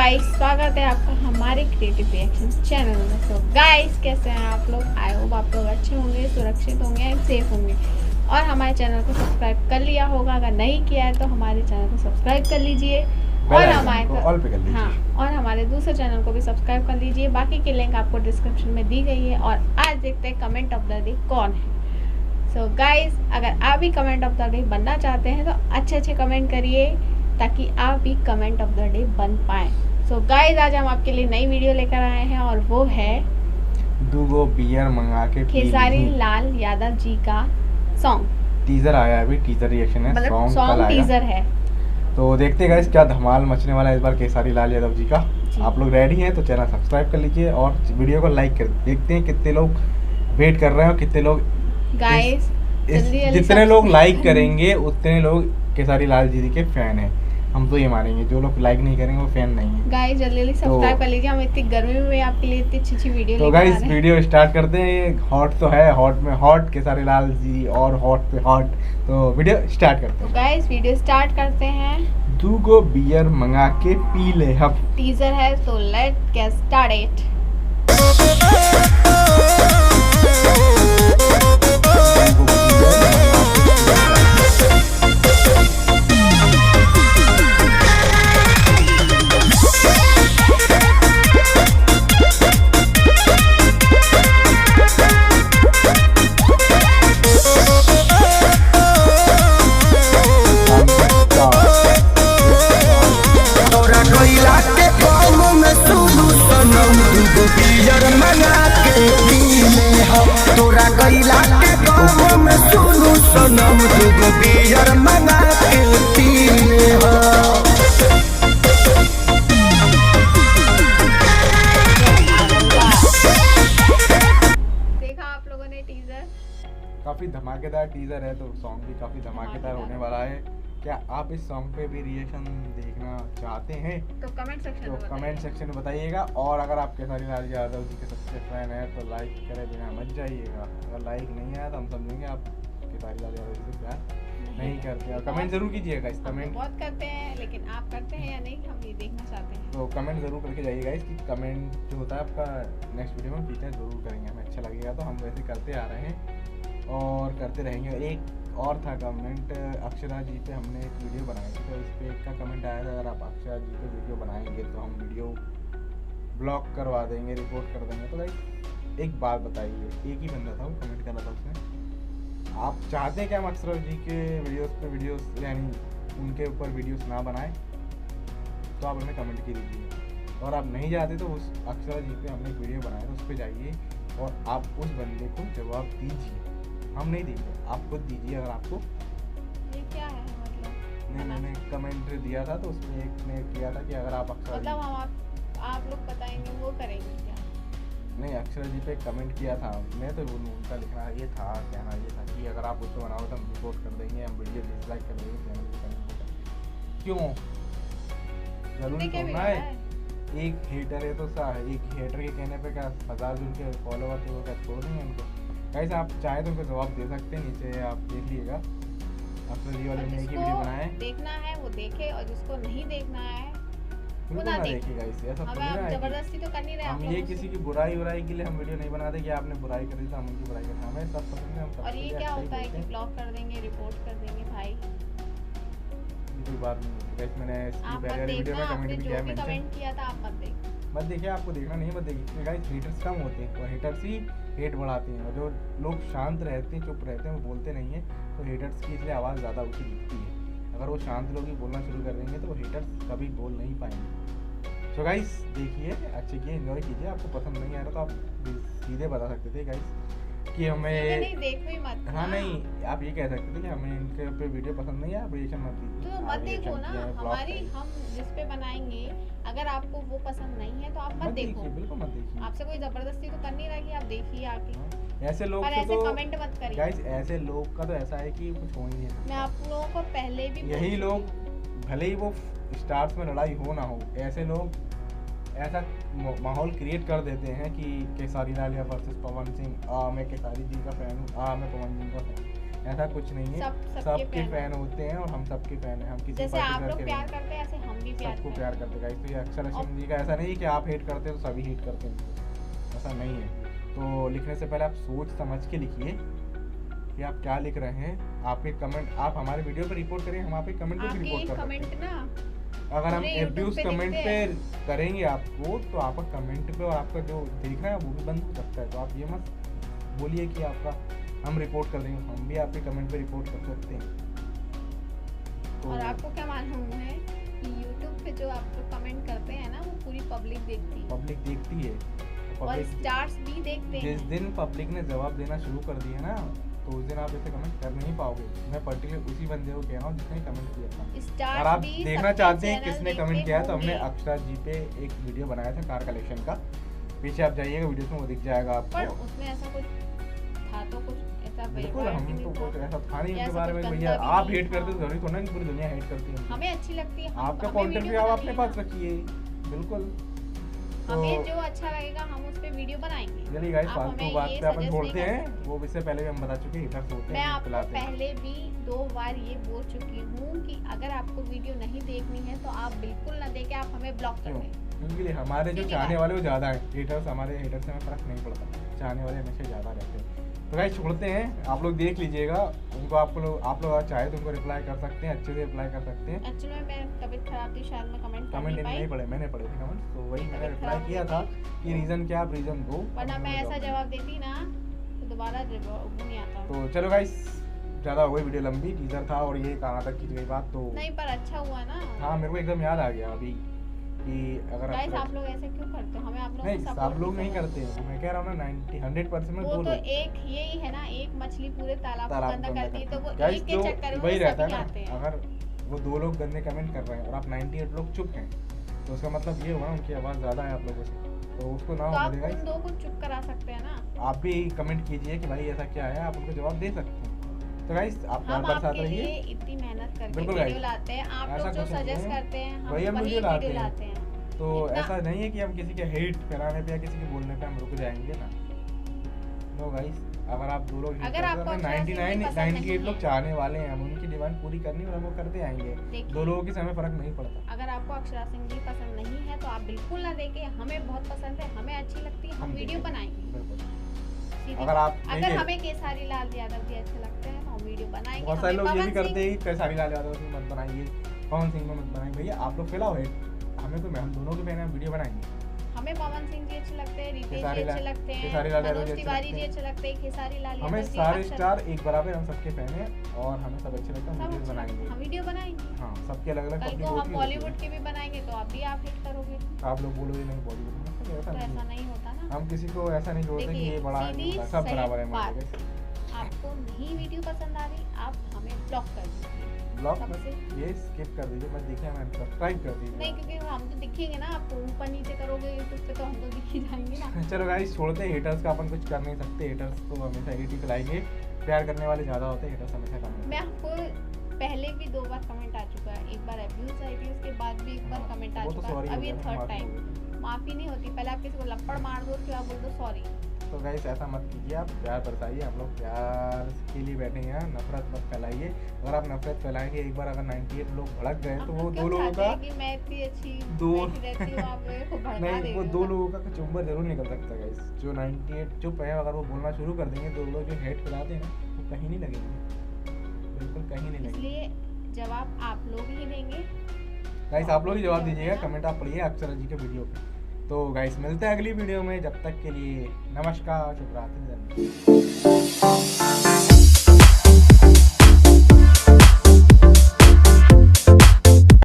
Guys, स्वागत है आपका हमारे क्रिएटिव रिएक्शन चैनल में। तो गाइस, कैसे हैं आप लोग? आई होप आप लोग अच्छे होंगे, सुरक्षित होंगे एंड सेफ होंगे और हमारे चैनल को सब्सक्राइब कर लिया होगा। अगर नहीं किया है तो हमारे चैनल को सब्सक्राइब कर लीजिए और हमारे दूसरे चैनल को भी सब्सक्राइब कर लीजिए। बाकी की लिंक आपको डिस्क्रिप्शन में दी गई है। और आज देखते हैं कमेंट ऑफ द डे कौन है। सो गाइस, अगर आप भी कमेंट ऑफ द डे बनना चाहते हैं तो अच्छे कमेंट करिए ताकि आप भी कमेंट ऑफ द डे बन पाएँ। सो गाइस, आज हम आपके लिए नई वीडियो लेकर आए हैं और वो है दूगो बियर मंगा के खेसारी लाल यादव जी का सॉन्ग। टीजर आया, अभी टीजर रिएक्शन है, सॉन्ग टीजर है। तो देखते हैं गाइस क्या धमाल मचने वाला है इस बार खेसारी लाल यादव जी का। आप लोग रेडी हैं तो चैनल सब्सक्राइब कर लीजिए और वीडियो को लाइक कर। देखते हैं कितने लोग वेट कर रहे हैं और कितने लोग गाइस जितने लोग लाइक करेंगे उतने लोग खेसारी लाल जी के फैन हैं। हम तो ये मानेंगे, जो लोग लाइक नहीं करेंगे वो फैन नहीं है। गाइस जल्दी सब्सक्राइब कर लीजिए। हम इतनी गर्मी में आपके लिए इतनी अच्छी वीडियो तो गाइस वीडियो स्टार्ट करते हैं। हॉट तो है, हॉट में हॉट खेसारी लाल जी और हॉट पे हॉट। तो वीडियो स्टार्ट करते हैं। तो गाइस वीडियो स्टार्ट करते हैं। दूगो बियर मंगा के पी ले हम टीजर है, तो लेट्स गेट स्टार्टेड। तोरा गईला के गाँव में सुनू सनम, दूगो बियर मंगा के पी ले हो। देखा आप लोगों ने टीजर? काफी धमाकेदार टीजर है, तो सॉन्ग भी काफी धमाकेदार होने वाला है। क्या आप इस सॉन्ग पे भी रिएक्शन देखना चाहते हैं तो कमेंट सेक्शन में बताइएगा। और अगर आप खेसारी लाल यादव जी के सच्चे फैन हैं तो लाइक करे बिना मत जाइएगा। अगर लाइक नहीं आया तो हम समझेंगे आप खेसारी लाल यादव जी से प्यार नहीं करते। और कमेंट जरूर कीजिएगा। इस कमेंट बहुत करते हैं, लेकिन आप करते हैं या नहीं, हम ये देखना चाहते हैं। तो कमेंट जरूर करके जाइएगा। इसकी कमेंट जो होता है आपका नेक्स्ट वीडियो में फीचर जरूर करेंगे, हमें अच्छा लगेगा। तो हम वैसे करते आ रहे हैं और करते रहेंगे। एक और था कमेंट, अक्षरा जी पे हमने एक वीडियो बनाई थी, तो इस पर एक का कमेंट आया था, अगर आप अक्षरा जी पे वीडियो बनाएंगे तो हम वीडियो ब्लॉक करवा देंगे, रिपोर्ट कर देंगे। तो भाई एक बात बताइए, एक ही बंदा था वो कमेंट कर रहा था, उसने आप चाहते हैं कि हम अक्षरा जी के वीडियोस यानी उनके ऊपर वीडियोस ना बनाएं तो आप हमें कमेंट की दीजिए। और आप नहीं चाहते तो उस अक्षरा जी पे हमने एक वीडियो बनाया तो उस पर जाइए और आप उस बंदे को जवाब दीजिए। हम नहीं देंगे, आप खुद दीजिए। अगर आपको ये क्या है मतलब? नहीं, मैंने कमेंट दिया था तो उसमें एक ने किया था कि अगर आप अक्षरा मतलब हम आप लोग बताएंगे वो करेंगे क्या? नहीं, अक्षरा जी पे कमेंट किया था मैं, तो उनका लिखना ये था, कहना ये था कि अगर आप उसको बनाओ तो हम रिपोर्ट कर देंगे, हम वीडियो डिसलाइक कर देंगे, चैनल को करेंगे। क्यों जरूरी करना है? एक हेटर है तो एक हेटर के कहने पे क्या 1000 जो उनके फॉलोवर थे वो क्या छोड़ देंगे उनको? गाइस आप चाहे तो उनको जवाब दे सकते हैं, नीचे आप देख लीजिएगा। अक्षरा जी वाले ने एक ही वीडियो बनाया है, देखना है वो देखे और जिसको नहीं देखना है वो ना देखे। गाइस ऐसा हमें आप जबरदस्ती तो कर नहीं रहे। हम ये किसी की बुराई के लिए हम वीडियो नहीं बनाते कि आपने बुराई करी तो हम उनकी बुराई करते हैं। हमें सब पसंद है, हम सब। और ये क्या होता है कि ब्लॉक कर देंगे, रिपोर्ट कर देंगे? भाई कोई बात नहीं होती गाइस। मैंने इसकी पहले वीडियो में कमेंट भी किया, कमेंट किया था, आप मत देखिए। आपको देखना नहीं, मत देखिए गाइस। हेटर्स कम होते हैं और हेटर्स ही हेट बढ़ाते हैं। और जो लोग शांत रहते हैं, चुप रहते हैं, वो बोलते नहीं है, तो हेटर्स की इसलिए आवाज़ ज़्यादा ऊँची दिखती है। अगर वो शांत लोग ही बोलना शुरू कर देंगे तो वो हेटर्स कभी बोल नहीं पाएंगे। तो गाइस देखिए, अच्छे की एंजॉय कीजिए। आपको पसंद नहीं आ रहा तो आप सीधे बता सकते थे गाइस कि हमें नहीं देखो ही मत। हाँ नहीं, आप ये कह सकते थे कि हमें इनके पे वीडियो पसंद नहीं है, आप रिएक्शन मत दीजिए। तो मत देखो ना, हमारी हम जिस पे बनाएंगे अगर आपको वो पसंद नहीं है तो आप मत देखो। बिल्कुल मत देखिए। आपसे कोई जबरदस्ती तो कर नहीं रहा कि आप देखिए आके। ऐसे लोग और ऐसे कमेंट मत करिए गाइस। ऐसे लोग का तो ऐसा है कि कुछ हो ही नहीं है। मैं आप लोगों को पहले भी यही लोग, भले ही वो स्टार्स में लड़ाई हो ना हो, ऐसे लोग ऐसा माहौल क्रिएट कर देते हैं कि खेसारी लाल वर्सेस पवन सिंह, मैं खेसारी जी का फैन हूँ, मैं पवन जी का फैन। ऐसा कुछ नहीं है, सबके फैन होते हैं और हम सबके फैन हैं। हम किसी जैसे आप particular लोग के प्यार नहीं। करते हैं ऐसे हम भी प्यार सबको करते प्यार करते गाइस। तो ये अक्षरा सिंह जी का ऐसा नहीं है कि आप हेट करते हो तो सभी हेट करते हैं, ऐसा नहीं है। तो लिखने से पहले आप सोच समझ के लिखिए कि आप क्या लिख रहे हैं। आपके कमेंट, आप हमारे वीडियो पे रिपोर्ट करें, हम आपके कमेंट पे भी आपके रिपोर्ट कर सकते कमेंट हैं। ना अगर हम पूरे YouTube एब्यूज पे कमेंट दिखते पे हैं। करेंगे आपको तो आपका कमेंट पे और आपका जो देख रहा है वो भी बंद हो सकता है। तो आप ये मत बोलिए कि आपका हम रिपोर्ट कर देंगे, हम भी आपके कमेंट पे रिपोर्ट कर सकते हैं। तो और आपको क्या मालूम है कि YouTube पे जो आप लोग कमेंट करते हैं ना वो पूरी पब्लिक देखती है पब्लिक देखती है, और पब्लिक स्टार्स भी देखते जिस हैं। दिन पब्लिक ने जवाब देना शुरू कर दिया ना तो उस दिन आप ऐसे कमेंट कर नहीं पाओगे। मैं पर्टिकुलर उसी बंदे को कह रहा हूँ जिसने कमेंट किया था। स्टार्स और आप भी देखना सबके चाहते हैं चैनल किसने देखते कमेंट किया है तो हमने होंगे। अक्षरा जी पे एक वीडियो बनाया था कार कलेक्शन का, पीछे आप जाइएगा वीडियो में वो दिख जाएगा पर आपको। उसमें ऐसा कुछ था तो कुछ ऐसा बिल्कुल, बेकार हम भी तो नहीं कुछ था। ऐसा था नहीं या उनके ऐसा बारे में कुछ भैया। गंदा भी आप नहीं हेट करते था। तो जरूरी थोड़ा कि पूरी दुनिया हेट करती है। हमें अच्छी लगती है, आपका हमें पॉइंट ऑफ वीडियो व्यू आप बनानी अपने है पास ना। रखिए, बिल्कुल। तो हमें जो अच्छा लगेगा हम उस पे वीडियो बनाएंगे। चलिए गाइस, आप फालतू हमें बात ये पे अपन suggest बोलते नहीं कर हैं, सकते। वो इससे पहले भी हम बता चुके हैं, हिटर्स होते मैं हैं, आपको खिलाते हैं। पहले भी 2 बार ये बोल चुकी हूँ कि अगर आपको वीडियो नहीं देखनी है तो आप बिल्कुल ना देखें, आप हमें ब्लॉक कर क्यों? दें। क्योंकि हमारे जो सीधी चाहने बात। वाले वो ज़्यादा हैं, हेटर्स हमारे हेटर्स से हमें फ़र्क नहीं पड़ता, चाहने वाले हमेशा ज़्यादा रहते हैं। तो गाइस छोड़ते हैं, आप लोग देख लीजिएगा उनको, आप लोग अगर चाहे तो उनको रिप्लाई कर सकते हैं, अच्छे से रिप्लाई कर सकते हैं। एक्चुअली में मेरी तबीयत खराब थी, शायद मैं कमेंट कर कमेंट नहीं नहीं पाई, पढ़े, मैंने पढ़े थे कमेंट, तो वही मैंने तबीयत रिप्लाई खराब किया हो था गई कि रीज़न क्या, आप रीज़न दो। वरना मैं ऐसा जवाब देती ना तो दोबारा जवाब नहीं आता। तो चलो गाइस, ज़्यादा हो गई वीडियो लंबी, टीजर था और ये कहाँ तक खींच गई बात। तो नहीं पर अच्छा हुआ ना। हाँ, मेरे को एकदम याद आ गया अभी कि अगर गाइस आप लोग ऐसे क्यों करते हो? हमें आप लोगों नहीं, को सब support लोग नहीं करना करते हैं, मैं कह रहा हूँ ना 100% में वो 2 तो लोग एक यही है ना, एक मछली पूरे तालाब को तालाब गंदा गंदा करती है तो वो Guys, एक के जो चक्कर में वही वो रहता है सभी ना, आते हैं। अगर वो 2 लोग गंदे कमेंट कर रहे हैं और आप 98 लोग चुप हैं तो उसका मतलब ये हुआ उनकी आवाज़ ज़्यादा है आप लोगों से, तो उसको ना तो आप होने उन 2 को चुप करा सकते हैं ना। आप भी कमेंट कीजिए कि भाई ऐसा क्या है, आप उनको जवाब दे सकते हैं। तो गाइस आप हम बार साथ आपके लिए रहिए, इतनी मेहनत करके बिल्कुल वीडियो guys, लाते हैं, आप ऐसा लोग जो कुछ नहीं सजेस्ट है, करते हैं हम वही हम वही वीडियो वीडियो लाते लाते हैं। तो इतना- ऐसा नहीं है कि हम किसी के हेट फैलाने पे या किसी के बोलने पे हम रुक जाएंगे ना। नो गाइस, अगर आप 2 लोग hate अगर करते हो, आपको तो अक्षरा सिंह 99 पसंद 98 नहीं लोग है। चाहने वाले हैं, हम उनकी डिमांड पूरी करनी और हम वो करते आएंगे। देखिए। 2 लोगों की से हमें फर्क नहीं पड़ता। अगर आपको अक्षरा सिंह जी पसंद नहीं है तो आप बिल्कुल ना देखें, हमें बहुत पसंद है, हमें अच्छी लगती है, हम वीडियो देखेंगे, बनाएंगे। बिल्कुल। सीधी अगर बात। आप अगर देखिए, हमें केसारी लाल यादव जी अच्छे लगते हैं तो हम वीडियो बनाएंगे। बहुत सारे हमें लोग ये भी पवन करते सिंह- हैं कि कैसारी लाल यादव में मत बनाइए, पवन सिंह में मत बनाइए। भैया आप लोग फैलाओ हेट, हमें तो हम दोनों के फैन हैं, वीडियो बनाएंगे। हमें पवन सिंह जी अच्छे लगते हैं, रितेश जी खेसारी अच्छे लाल- लगते हैं, खेसारी लाल यादव मनोज जी अच्छे तिवारी लगते जी हैं। अच्छे लगते हैं, खेसारी लाल हमें यादव जी, सारे अक्षर- स्टार एक बराबर, हम सबके फैन हैं और हमें सब अच्छे लगते हैं, सब वीडियो अच्छे लगते हैं, बनाएंगे। हम वीडियो बनाएंगे। हाँ, सबके अलग अलग कल पब्लिक को होती हम है, बॉलीवुड के भी बनाएंगे तो आप भी आप हिट करोगे, आप लोग बोलोगे नहीं बॉलीवुड में, तो ऐसा तो नहीं ऐसा है। नहीं होता ना। हम किसी को ऐसा नहीं जोड़ते कि देखिए, ये बड़ा है, सीधी ये बड़ा है, सब सही बराबर है बात। हमारे लिए। आपको नहीं वीडियो पसंद आ रही, आप हमें ब्लॉक कर दीजिए। ब्लॉग मत सबसे- ये स्किप कर दीजिए, मत देखिए, हमें सब्सक्राइब कर नहीं, दीजिए। क्योंकि हम तो दिखेंगे ना आपको, ऊपर नीचे करोगे यूट्यूब पे तो हम तो दिख ही जाएंगे ना। चलो गाइस छोड़ते हैं, हेटर्स का अपन कुछ कर नहीं सकते, हेटर्स तो हमेशा हेट ही फैलाएंगे, प्यार करने वाले ज़्यादा होते हैं, हेटर्स हमेशा कम होते मैं आपको पहले भी 2 बार कमेंट आ चुका है, एक बार अब्यूज आई थी, उसके बाद भी एक बार हैं। कमेंट आ वो तो चुका सॉरी है, हो अब ये गया, 3rd माफी टाइम। हो गई। माफ़ी नहीं होती, पहले आप किसी को लपड़ मार दो उसके बाद बोल दो सॉरी। तो गाइस ऐसा मत कीजिए, आप प्यार बरसाइए, हम लोग प्यार के लिए बैठे हैं, नफरत मत फैलाइए। अगर आप नफरत फैलाएंगे, एक बार अगर 98 लोग भड़क गए तो वो 2 लोगों का कि मैं इतनी अच्छी दो- बैठी रहती हूँ, आप मेरे को भड़का नहीं, दे वो रहे 2 हो ना। लोगों का कुछ उम्र जरूर निकल सकता है गाइस। जो 98 चुप है, अगर वो बोलना शुरू कर देंगे, 2 लोग जो हेट फैलाते हैं ना, वो कहीं नहीं लगेंगे, बिल्कुल कहीं नहीं लगेंगे। इसलिए जवाब आप लोग ही देंगे। गाइस आप लोग ही जवाब दीजिएगा, कमेंट आप पढ़िए अक्षरा जी के वीडियो पे। तो गाइस मिलते हैं अगली वीडियो में, जब तक के लिए नमस्कार, शुभ रात्रि।